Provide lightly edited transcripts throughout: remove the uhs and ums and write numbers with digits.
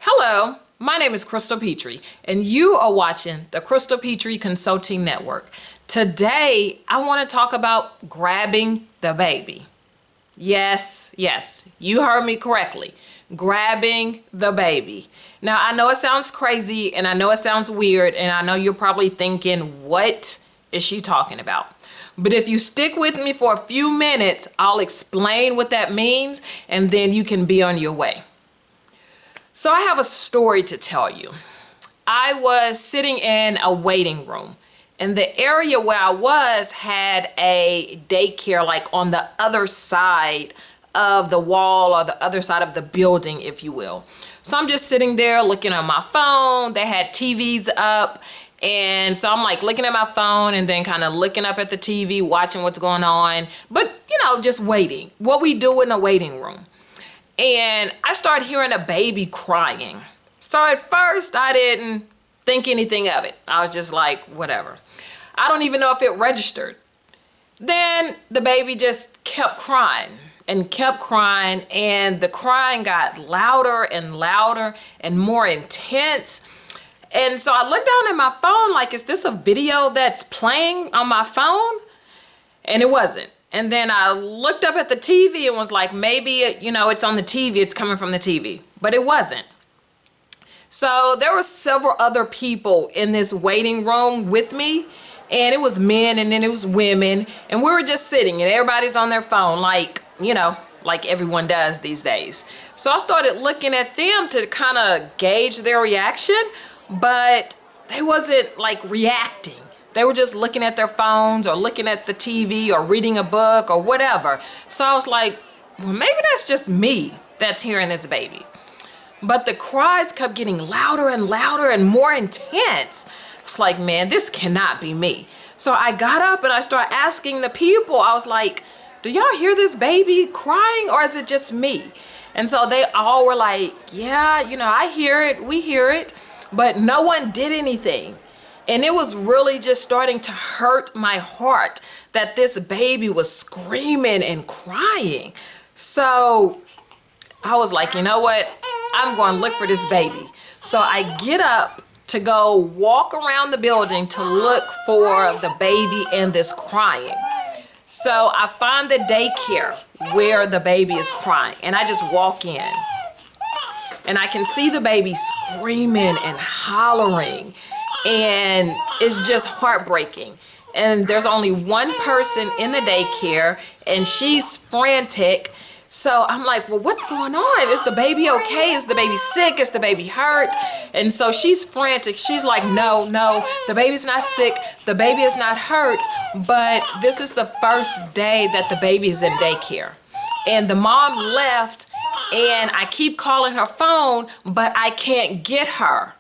Hello, my name is Crystal Petrie, and you are watching the Crystal Petrie Consulting Network. Today, I want to talk about grabbing the baby. Yes, you heard me correctly. Grabbing the baby. Now, I know it sounds crazy, and I know it sounds weird, and I know you're probably thinking, what is she talking about? But if you stick with me for a few minutes, I'll explain what that means, and then you can be on your way. So I have a story to tell you. I was sitting in a waiting room, and the area where I was had a daycare like on the other side of the wall or the other side of the building, if you will. So I'm just sitting there looking on my phone. They had TVs up, and so I'm like looking at my phone and then kind of looking up at the TV, watching what's going on, but just waiting. What we do in a waiting room. And I started hearing a baby crying. So at first I didn't think anything of it. I was just like, whatever. I don't even know if it registered. Then the baby just kept crying and the crying got louder and louder and more intense. And so I looked down at my phone like, is this a video that's playing on my phone? And it wasn't. And then I looked up at the TV and was like, maybe, it's on the TV, it's coming from the TV. But it wasn't. So there were several other people in this waiting room with me. And it was men and then it was women. And we were just sitting and everybody's on their phone like everyone does these days. So I started looking at them to kind of gauge their reaction. But they wasn't like reacting. They were just looking at their phones or looking at the TV or reading a book or whatever. So I was like, well, maybe that's just me that's hearing this baby. But the cries kept getting louder and louder and more intense. It's like, man, this cannot be me. So I got up and I started asking the people. I was like, do y'all hear this baby crying or is it just me? And so they all were like, yeah, I hear it. We hear it. But no one did anything. And it was really just starting to hurt my heart that this baby was screaming and crying. So I was like, you know what? I'm going to look for this baby. So I get up to go walk around the building to look for the baby and this crying. So I find the daycare where the baby is crying. And I just walk in. And I can see the baby screaming and hollering. And it's just heartbreaking. And there's only one person in the daycare and she's frantic. So I'm like, well, what's going on? Is the baby okay? Is the baby sick? Is the baby hurt? And so she's frantic. She's like, no, the baby's not sick. The baby is not hurt. But this is the first day that the baby is in daycare. And the mom left and I keep calling her phone, but I can't get her.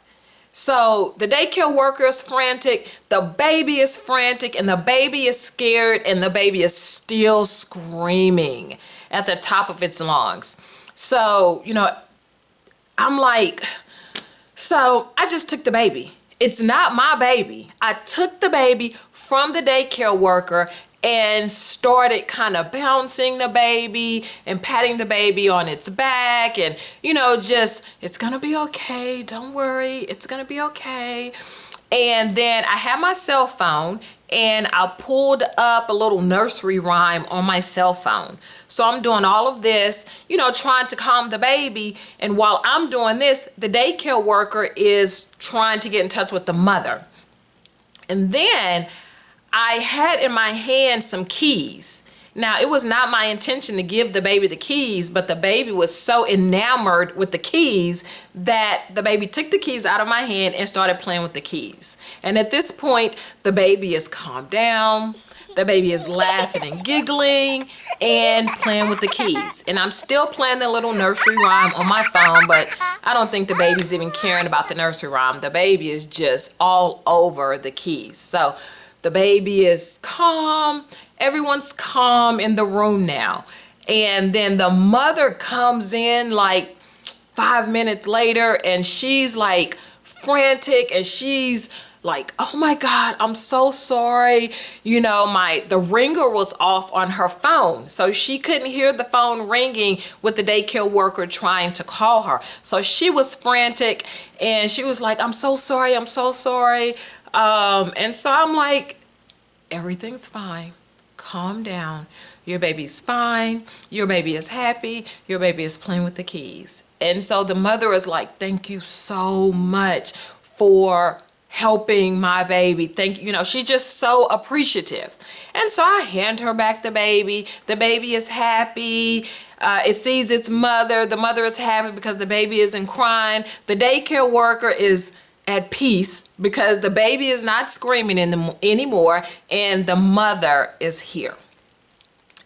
So the daycare worker is frantic, the baby is frantic, and the baby is scared, and the baby is still screaming at the top of its lungs. So, I'm like, so I just took the baby. It's not my baby. I took the baby from the daycare worker and started kind of bouncing the baby and patting the baby on its back and, just, it's gonna be okay, don't worry, it's gonna be okay. And then I had my cell phone and I pulled up a little nursery rhyme on my cell phone. So I'm doing all of this, trying to calm the baby. And while I'm doing this, the daycare worker is trying to get in touch with the mother. And then I had in my hand some keys. Now, it was not my intention to give the baby the keys, but the baby was so enamored with the keys that the baby took the keys out of my hand and started playing with the keys. And at this point, the baby is calmed down. The baby is laughing and giggling and playing with the keys. And I'm still playing the little nursery rhyme on my phone, but I don't think the baby's even caring about the nursery rhyme. The baby is just all over the keys. So the baby is calm. Everyone's calm in the room now. And then the mother comes in like 5 minutes later and she's like frantic and she's like, oh my God, I'm so sorry. You know, the ringer was off on her phone. So she couldn't hear the phone ringing with the daycare worker trying to call her. So she was frantic and she was like, I'm so sorry. I'm so sorry. And so I'm like, everything's fine. Calm down. Your baby's fine. Your baby is happy. Your baby is playing with the keys. And so the mother is like, thank you so much for helping my baby. Thank you. She's just so appreciative. And so I hand her back the baby. The baby is happy. It sees its mother. The mother is happy because the baby isn't crying. The daycare worker is at peace because the baby is not screaming anymore and the mother is here.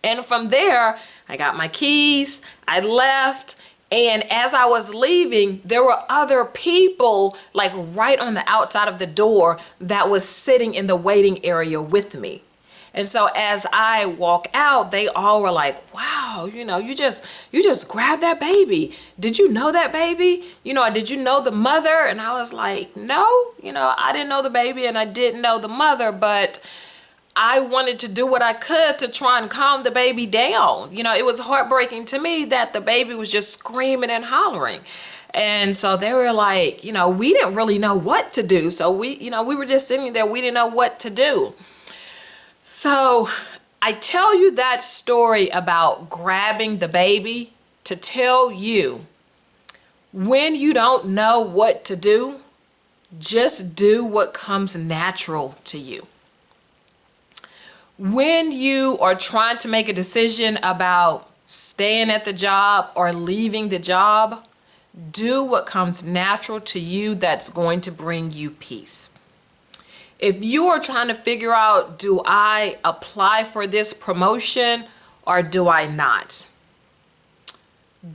And from there, I got my keys, I left, and as I was leaving, there were other people like right on the outside of the door that was sitting in the waiting area with me. And so as I walk out, they all were like, wow, you just grabbed that baby. Did you know that baby? Did you know the mother? And I was like, no, I didn't know the baby and I didn't know the mother, but I wanted to do what I could to try and calm the baby down. It was heartbreaking to me that the baby was just screaming and hollering. And so they were like, we didn't really know what to do. So we were just sitting there. We didn't know what to do. So I tell you that story about grabbing the baby to tell you when you don't know what to do, just do what comes natural to you. When you are trying to make a decision about staying at the job or leaving the job, do what comes natural to you that's going to bring you peace. If you are trying to figure out, do I apply for this promotion or do I not?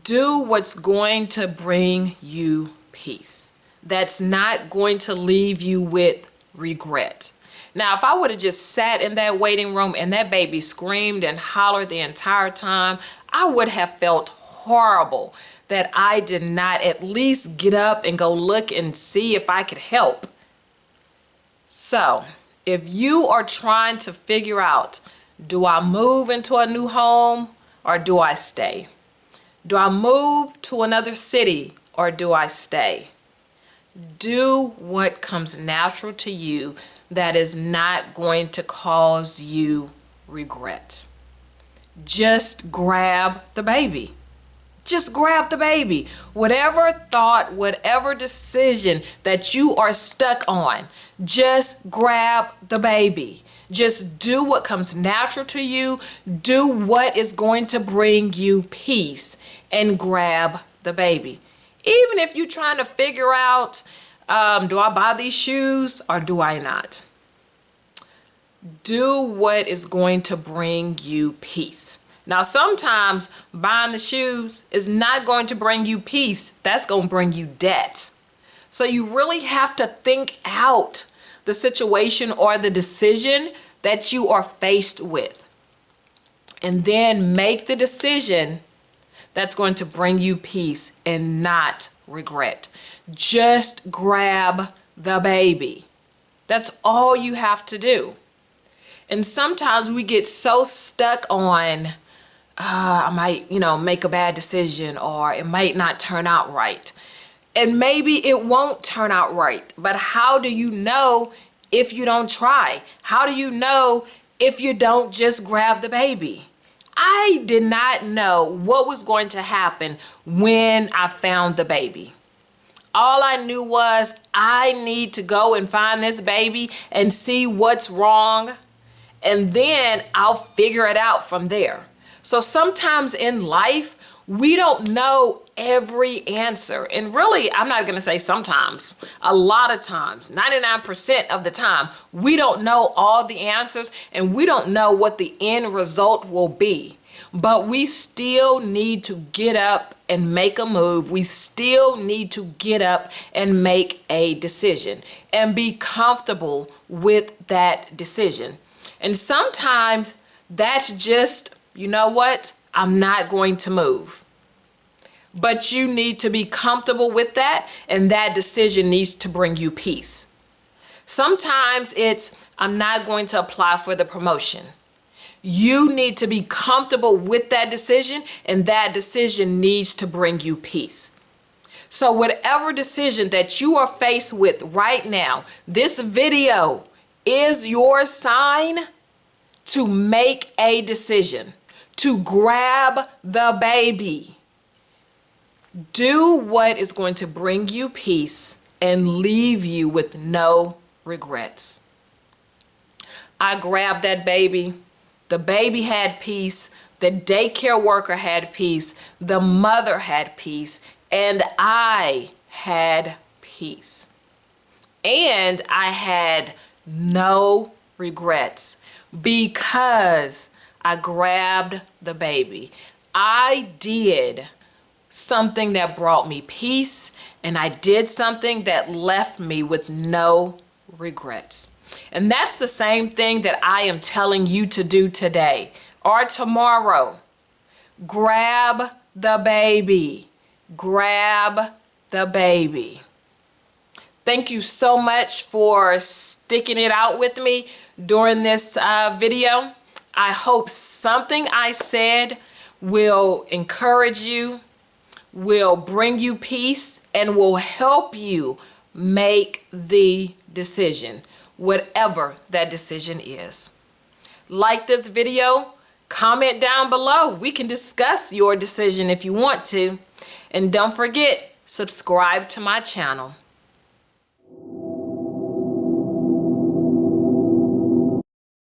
Do what's going to bring you peace. That's not going to leave you with regret. Now, if I would have just sat in that waiting room and that baby screamed and hollered the entire time, I would have felt horrible that I did not at least get up and go look and see if I could help. So, if you are trying to figure out, do I move into a new home or do I stay? Do I move to another city or do I stay? Do what comes natural to you that is not going to cause you regret. Just grab the baby. Just grab the baby. Whatever thought, whatever decision that you are stuck on, just grab the baby. Just do what comes natural to you. Do what is going to bring you peace and grab the baby. Even if you're trying to figure out, do I buy these shoes or do I not? Do what is going to bring you peace. Now, sometimes buying the shoes is not going to bring you peace. That's going to bring you debt. So you really have to think out the situation or the decision that you are faced with. And then make the decision that's going to bring you peace and not regret. Just grab the baby. That's all you have to do. And sometimes we get so stuck on, I might, make a bad decision or it might not turn out right. And maybe it won't turn out right. But how do you know if you don't try? How do you know if you don't just grab the baby? I did not know what was going to happen when I found the baby. All I knew was I need to go and find this baby and see what's wrong, and then I'll figure it out from there. So sometimes in life, we don't know every answer. And really, I'm not going to say sometimes, a lot of times, 99% of the time, we don't know all the answers and we don't know what the end result will be. But we still need to get up and make a move. We still need to get up and make a decision and be comfortable with that decision. And sometimes that's just, you know what? I'm not going to move. But you need to be comfortable with that, and that decision needs to bring you peace. Sometimes it's, I'm not going to apply for the promotion. You need to be comfortable with that decision, and that decision needs to bring you peace. So whatever decision that you are faced with right now, this video is your sign to make a decision, to grab the baby. Do what is going to bring you peace and leave you with no regrets. I grabbed that baby. The baby had peace. The daycare worker had peace. The mother had peace. And I had peace. And I had no regrets because I grabbed the baby. I did something that brought me peace, and I did something that left me with no regrets. And that's the same thing that I am telling you to do today or tomorrow. Grab the baby. Grab the baby. Thank you so much for sticking it out with me during this video. I hope something I said will encourage you, will bring you peace, and will help you make the decision, whatever that decision is. Like this video, comment down below. We can discuss your decision if you want to. And don't forget, subscribe to my channel.